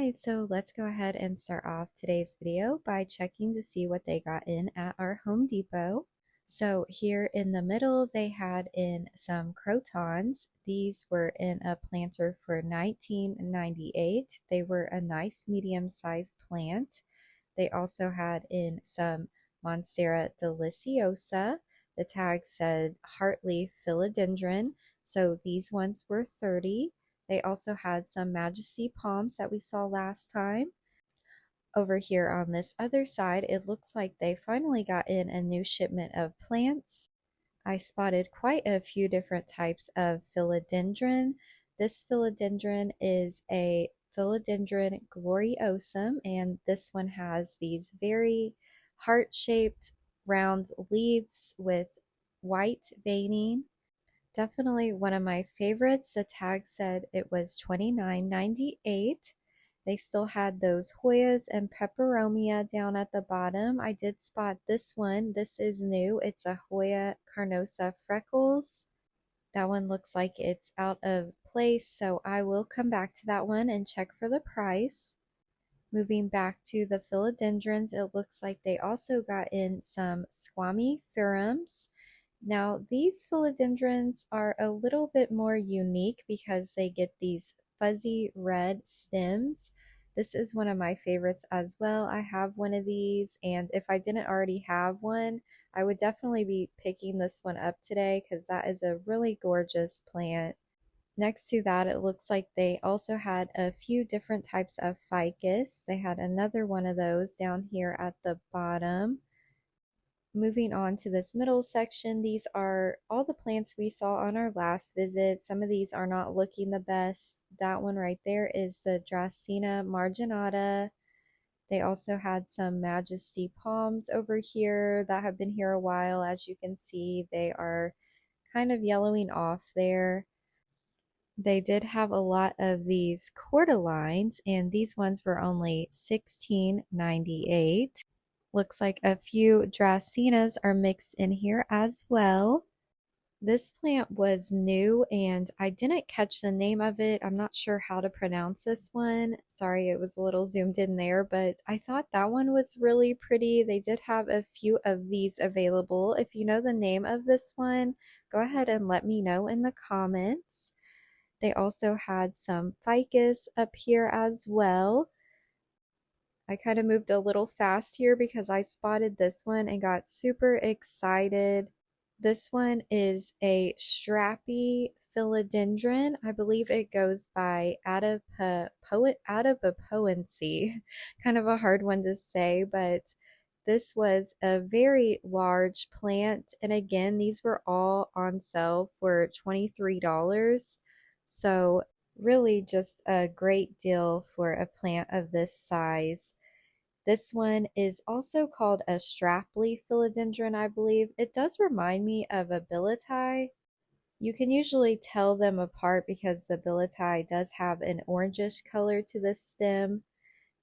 Alright, so let's go ahead and start off today's video by checking to see what they got in at our Home Depot. So here in the middle, they had in some crotons. These were in a planter for $19.98. They were a nice medium-sized plant. They also had in some Monstera deliciosa. The tag said Heartleaf Philodendron. So these ones were 30. They also had some Majesty palms that we saw last time. Over here on this other side, it looks like they finally got in a new shipment of plants. I spotted quite a few different types of philodendron. This philodendron is a Philodendron gloriosum, and this one has these very heart-shaped round leaves with white veining. Definitely one of my favorites. The tag said it was $29.98. They still had those Hoyas and Peperomia down at the bottom. I did spot this one. This is new. It's a Hoya carnosa freckles. That one looks like it's out of place, so I will come back to that one and check for the price. Moving back to the philodendrons, it looks like they also got in some squamiferaums. Now, these philodendrons are a little bit more unique because they get these fuzzy red stems. This is one of my favorites as well. I have one of these, and if I didn't already have one, I would definitely be picking this one up today because that is a really gorgeous plant. Next to that, it looks like they also had a few different types of ficus. They had another one of those down here at the bottom. Moving on to this middle section, these are all the plants we saw on our last visit. Some of these are not looking the best. That one right there is the Dracena marginata. They also had some Majesty palms over here that have been here a while. As you can see, they are kind of yellowing off there. They did have a lot of these cordylines, and these ones were only $16.98. Looks like a few Dracaenas are mixed in here as well. This plant was new and I didn't catch the name of it. I'm not sure how to pronounce this one. Sorry, it was a little zoomed in there, but I thought that one was really pretty. They did have a few of these available. If you know the name of this one, go ahead and let me know in the comments. They also had some ficus up here as well. I kind of moved a little fast here because I spotted this one and got super excited. This one is a strappy philodendron. I believe it goes by adipopoency. Kind of a hard one to say, but this was a very large plant. And again, these were all on sale for $23. So really just a great deal for a plant of this size. This one is also called a Strapley philodendron, I believe. It does remind me of a billieti. You can usually tell them apart because the billieti does have an orangish color to the stem.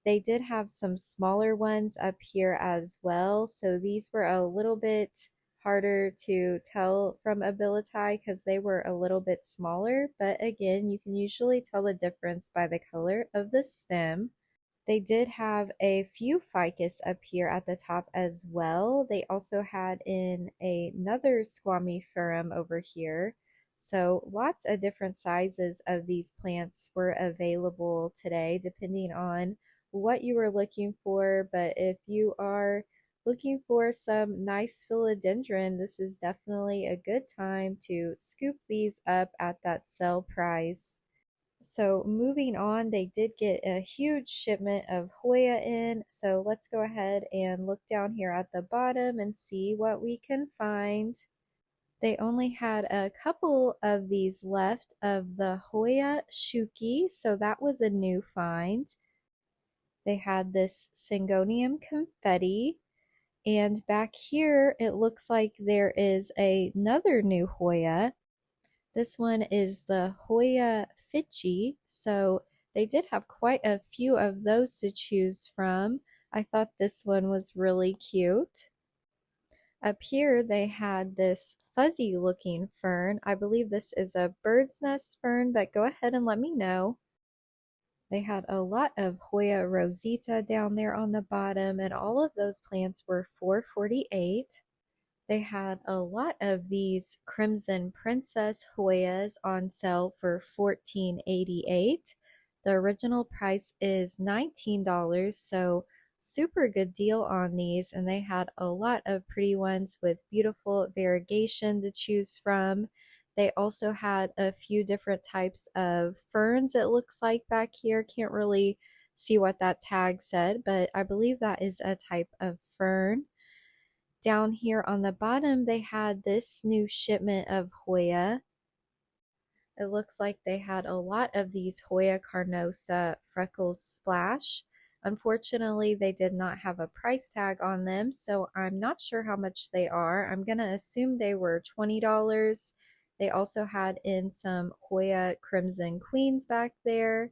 They did have some smaller ones up here as well, so these were a little bit harder to tell from a billieti because they were a little bit smaller, but again, you can usually tell the difference by the color of the stem. They did have a few ficus up here at the top as well. They also had in another squamiferum over here. So lots of different sizes of these plants were available today depending on what you were looking for. But if you are looking for some nice philodendron, this is definitely a good time to scoop these up at that sale price. So moving on, they did get a huge shipment of Hoya in. So let's go ahead and look down here at the bottom and see what we can find. They only had a couple of these left of the Hoya Shuki, so that was a new find. They had this Syngonium confetti. And back here, it looks like there is another new Hoya. This one is the Hoya Fichi, so they did have quite a few of those to choose from. I thought this one was really cute. Up here they had this fuzzy looking fern. I believe this is a bird's nest fern, but go ahead and let me know. They had a lot of Hoya rosita down there on the bottom, and all of those plants were $4.48. They had a lot of these Crimson Princess Hoyas on sale for $14.88. The original price is $19, so super good deal on these. And they had a lot of pretty ones with beautiful variegation to choose from. They also had a few different types of ferns, it looks like back here. Can't really see what that tag said, but I believe that is a type of fern. Down here on the bottom, they had this new shipment of Hoya. It looks like they had a lot of these Hoya carnosa freckles splash. Unfortunately, they did not have a price tag on them, so I'm not sure how much they are. I'm going to assume they were $20. They also had in some Hoya Crimson Queens back there.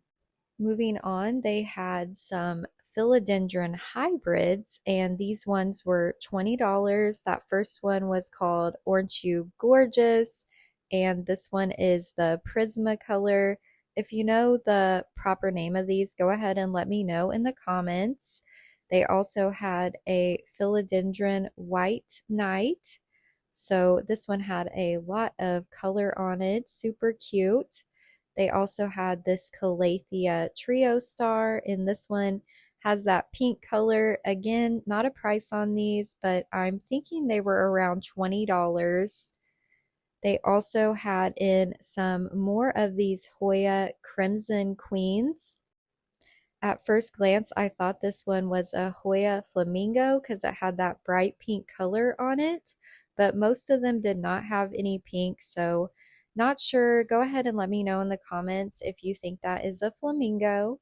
Moving on, they had some philodendron hybrids, and these ones were $20. That first one was called Orange You Gorgeous, and this one is the Prisma color. If you know the proper name of these, go ahead and let me know in the comments. They also had a philodendron white knight. So this one had a lot of color on it, super cute. They also had this Calathea Trio Star, and this one has that pink color. Again, not a price on these, but I'm thinking they were around $20. They also had in some more of these Hoya Crimson Queens. At first glance, I thought this one was a Hoya Flamingo because it had that bright pink color on it, but most of them did not have any pink, so not sure. Go ahead and let me know in the comments if you think that is a flamingo.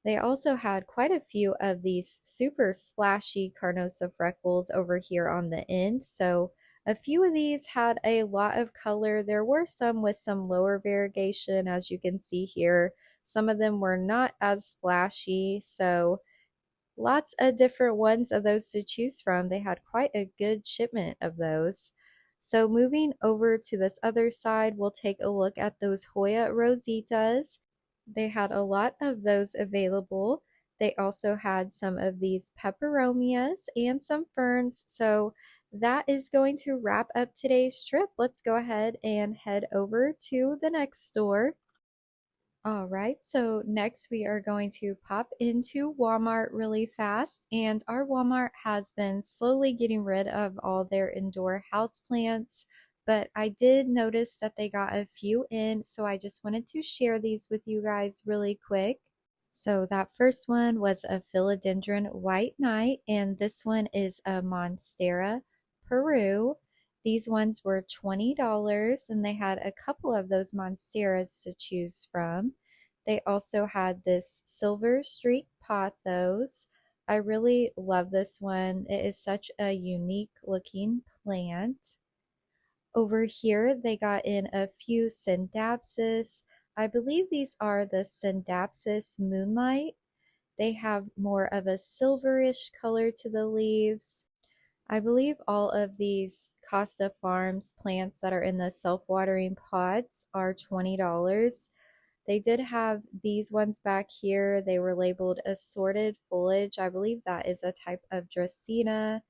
They also had quite a few of these super splashy Carnosa freckles over here on the end, so a few of these had a lot of color. There were some with some lower variegation, as you can see here. Some of them were not as splashy, so lots of different ones of those to choose from. They had quite a good shipment of those. So moving over to this other side, we'll take a look at those Hoya Rositas. They had a lot of those available. They also had some of these peperomias and some ferns. So that is going to wrap up today's trip. Let's go ahead and head over to the next store. All right, so next we are going to pop into Walmart really fast, and our Walmart has been slowly getting rid of all their indoor houseplants, but I did notice that they got a few in, so I just wanted to share these with you guys really quick. So that first one was a philodendron white knight, and this one is a monstera Peru. These ones were $20, and they had a couple of those monsteras to choose from. They also had this silver streak pothos. I really love this one. It is such a unique looking plant. Over here, they got in a few Syndapsis. I believe these are the Syndapsis Moonlight. They have more of a silverish color to the leaves. I believe all of these Costa Farms plants that are in the self-watering pots are $20. They did have these ones back here. They were labeled assorted foliage. I believe that is a type of Dracaena.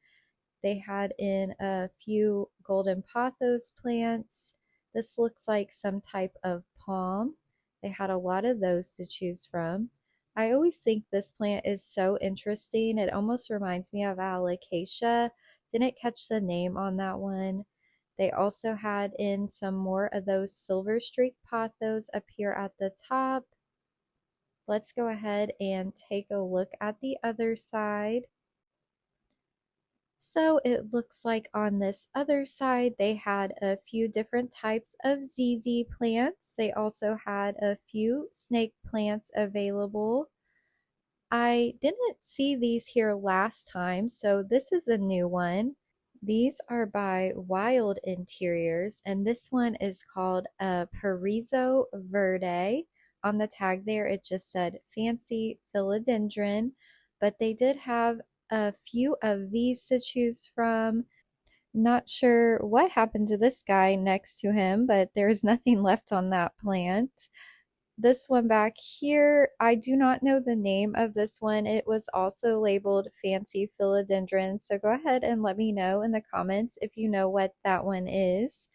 They had in a few golden pothos plants. This looks like some type of palm. They had a lot of those to choose from. I always think this plant is so interesting. It almost reminds me of alocasia. Didn't catch the name on that one. They also had in some more of those silver streak pothos up here at the top. Let's go ahead and take a look at the other side. So it looks like on this other side, they had a few different types of ZZ plants. They also had a few snake plants available. I didn't see these here last time, so this is a new one. These are by Wild Interiors, and this one is called a Parizo Verde. On the tag there, it just said fancy philodendron, but they did have a few of these to choose from. Not sure what happened to this guy next to him, but there's nothing left on that plant. this one back here, I do not know the name of this one. It was also labeled Fancy Philodendron. So go ahead and let me know in the comments if you know what that one is.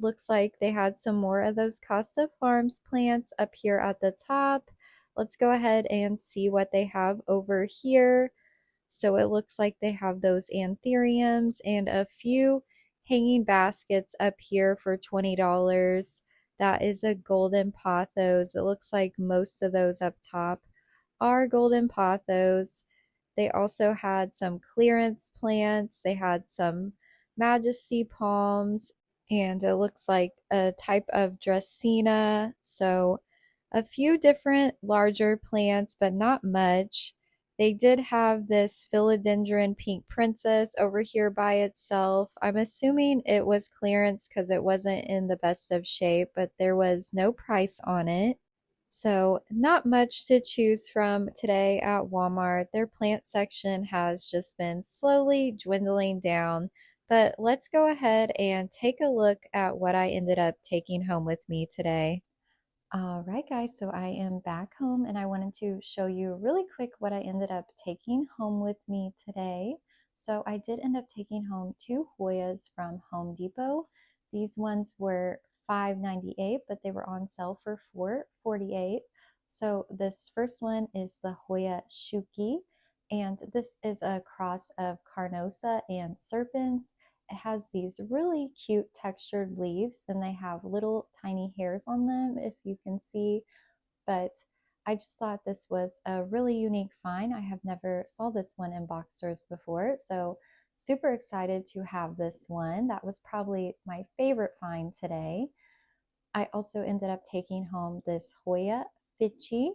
Looks like they had some more of those Costa Farms plants up here at the top. Let's go ahead and see what they have over here. So it looks like they have those anthuriums and a few hanging baskets up here for $20. That is a golden pothos. It looks like most of those up top are golden pothos. They also had some clearance plants. They had some majesty palms, and it looks like a type of Dracaena. So a few different larger plants, but not much. They did have this philodendron pink princess over here by itself. I'm assuming it was clearance because it wasn't in the best of shape, but there was no price on it. So not much to choose from today at Walmart. Their plant section has just been slowly dwindling down. But let's go ahead and take a look at what I ended up taking home with me today. All right, guys, so I am back home and I wanted to show you really quick what I ended up taking home with me today. So I did end up taking home two Hoyas from Home Depot. These ones were $5.98, but they were on sale for $4.48. So this first one is the Hoya Shuki, and this is a cross of Carnosa and Serpents. It has these really cute textured leaves and they have little tiny hairs on them, if you can see. But I just thought this was a really unique find. I have never saw this one in box stores before, so super excited to have this one. That was probably my favorite find today. I also ended up taking home this Hoya Fichi.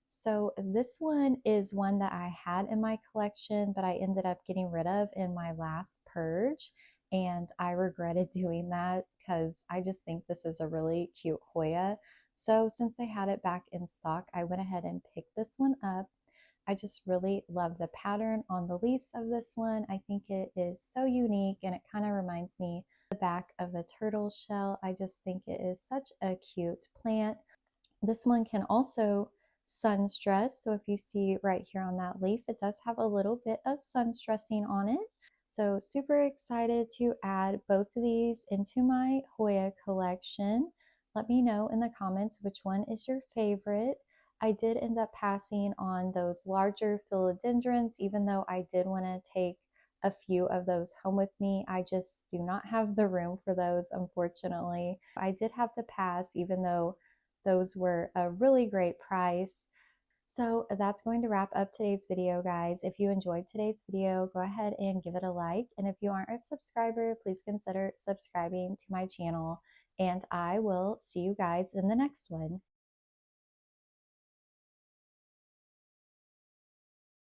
So this one is one that I had in my collection, but I ended up getting rid of in my last purge. And I regretted doing that because I just think this is a really cute Hoya. So since they had it back in stock, I went ahead and picked this one up. I just really love the pattern on the leaves of this one. I think it is so unique and it kind of reminds me of the back of a turtle shell. I just think it is such a cute plant. This one can also sun stress. So if you see right here on that leaf, it does have a little bit of sun stressing on it. So super excited to add both of these into my Hoya collection. Let me know in the comments which one is your favorite. I did end up passing on those larger philodendrons, even though I did want to take a few of those home with me. I just do not have the room for those, unfortunately. I did have to pass, even though those were a really great price. So that's going to wrap up today's video, guys. If you enjoyed today's video, go ahead and give it a like. And if you aren't a subscriber, please consider subscribing to my channel. And I will see you guys in the next one.